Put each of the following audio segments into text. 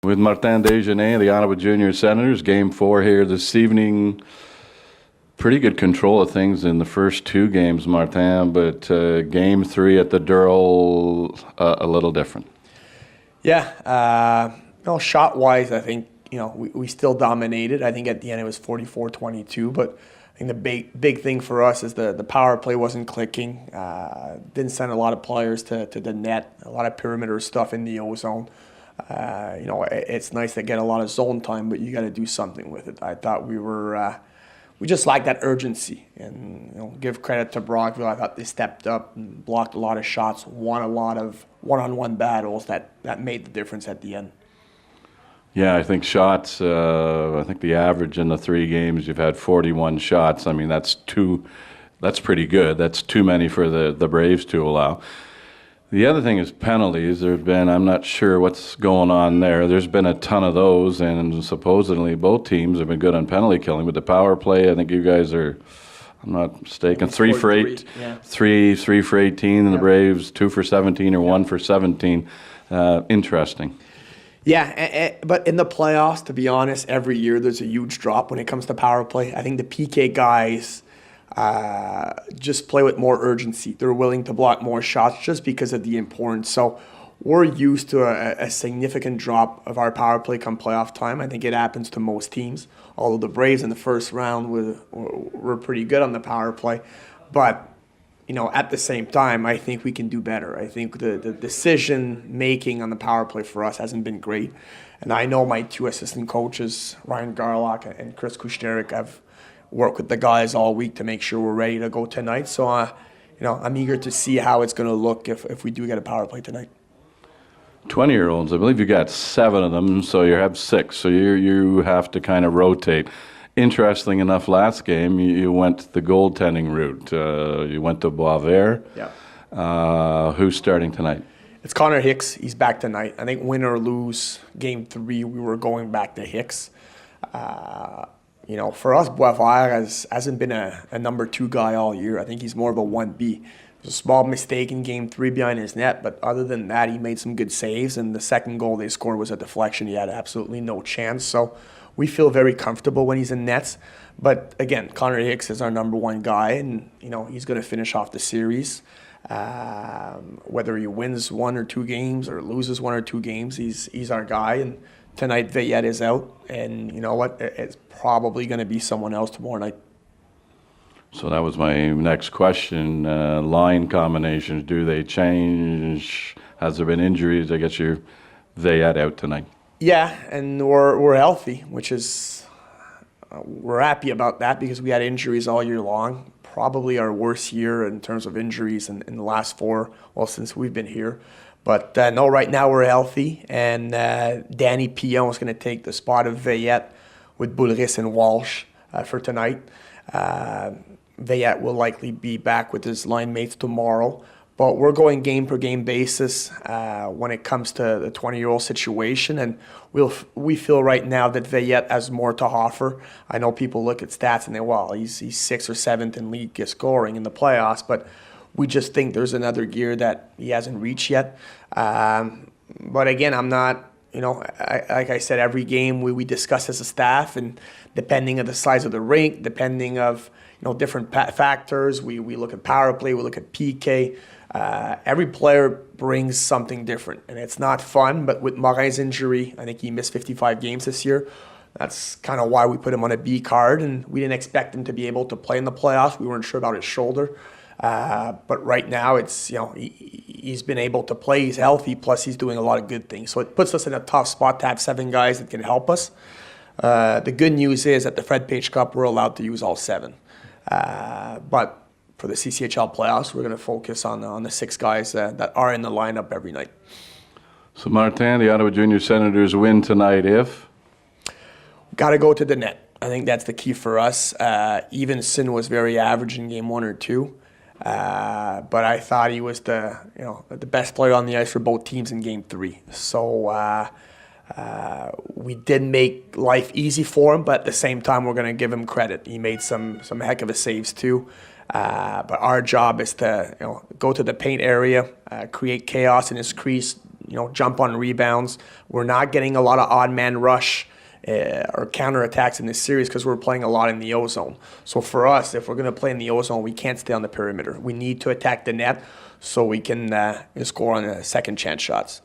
With Martin Dagenais, the Ottawa Junior Senators, Game 4 here this evening. Pretty good control of things in the first two games, Martin, but Game 3 at the Durrell, a little different. Yeah, shot-wise, I think, we still dominated. I think at the end it was 44-22, but I think the big thing for us is the power play wasn't clicking. Didn't send a lot of players to the net, a lot of perimeter stuff in the O-zone. It's nice to get a lot of zone time, but you got to do something with it. I thought we just lacked that urgency, and give credit to Brockville. I thought they stepped up and blocked a lot of shots, won a lot of one-on-one battles that made the difference at the end. Yeah, I think shots. I think the average in the 3 games you've had 41 shots. I mean, that's pretty good. That's too many for the Braves to allow. The other thing is penalties. There's been, I'm not sure what's going on there. There's been a ton of those, and supposedly both teams have been good on penalty killing. But the power play, I think you guys are, I'm not mistaken, 3 for 8, yeah. 3 for 18, and the Braves 2 for 17 or 1 for 17. Interesting. Yeah, but in the playoffs, to be honest, every year there's a huge drop when it comes to power play. I think the PK guys just play with more urgency. They're willing to block more shots just because of the importance. So we're used to a significant drop of our power play come playoff time. I think it happens to most teams, although the Braves in the first round were pretty good on the power play. But, at the same time, I think we can do better. I think the decision-making on the power play for us hasn't been great. And I know my 2 assistant coaches, Ryan Garlock and Chris Kushnerek, have work with the guys all week to make sure we're ready to go tonight. So, I'm eager to see how it's going to look if we do get a power play tonight. 20-year-olds, I believe you got 7 of them, so you have 6. So you have to kind of rotate. Interesting enough, last game you went the goaltending route. You went to Boisvert. Yeah. Who's starting tonight? It's Connor Hicks. He's back tonight. I think win or lose Game 3, we were going back to Hicks. For us, Boisvert hasn't been a number 2 guy all year. I think he's more of a 1B. There's a small mistake in Game 3 behind his net, but other than that, he made some good saves, and the second goal they scored was a deflection. He had absolutely no chance. So we feel very comfortable when he's in nets. But again, Connor Hicks is our number 1 guy, and he's going to finish off the series. Whether he wins 1 or 2 games or loses 1 or 2 games, he's our guy. And tonight, Veillette is out, and you know what? It's probably going to be someone else tomorrow night. So that was my next question. Line combinations, do they change? Has there been injuries? I guess you're Veillette out tonight. Yeah, and we're healthy, which is we're happy about that because we had injuries all year long. Probably our worst year in terms of injuries in the last 4, since we've been here. But no, right now we're healthy, and Danny Pillon is going to take the spot of Veillette with Boulris and Walsh for tonight. Veillette will likely be back with his line mates tomorrow. But we're going game-per-game basis when it comes to the 20-year-old situation, and we feel right now that Veillette has more to offer. I know people look at stats and they, he's 6th or 7th in league scoring in the playoffs, but we just think there's another gear that he hasn't reached yet. But again, I'm not, like I said, every game we discuss as a staff, and depending on the size of the rink, depending of different factors, we look at power play, we look at PK. Every player brings something different, and it's not fun. But with Morin's injury, I think he missed 55 games this year. That's kind of why we put him on a B card, and we didn't expect him to be able to play in the playoffs. We weren't sure about his shoulder. But right now, it's he's been able to play. He's healthy. Plus, he's doing a lot of good things. So it puts us in a tough spot to have 7 guys that can help us. The good news is at the Fred Page Cup, we're allowed to use all 7. But for the CCHL playoffs, we're going to focus on the 6 guys that are in the lineup every night. So, Martin, the Ottawa Junior Senators win tonight if? Got to go to the net. I think that's the key for us. Evenson was very average in Game 1 or 2. But I thought he was the best player on the ice for both teams in Game 3. So we did make life easy for him, but at the same time, we're going to give him credit. He made some heck of a saves too. But our job is to go to the paint area, create chaos in his crease, jump on rebounds. We're not getting a lot of odd man rush or counterattacks in this series because we're playing a lot in the O zone. So for us, if we're going to play in the O zone, we can't stay on the perimeter. We need to attack the net so we can score on the second chance shots.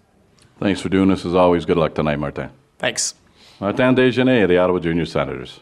Thanks for doing this. As always, good luck tonight, Martin. Thanks. Martin Dagenais of the Ottawa Junior Senators.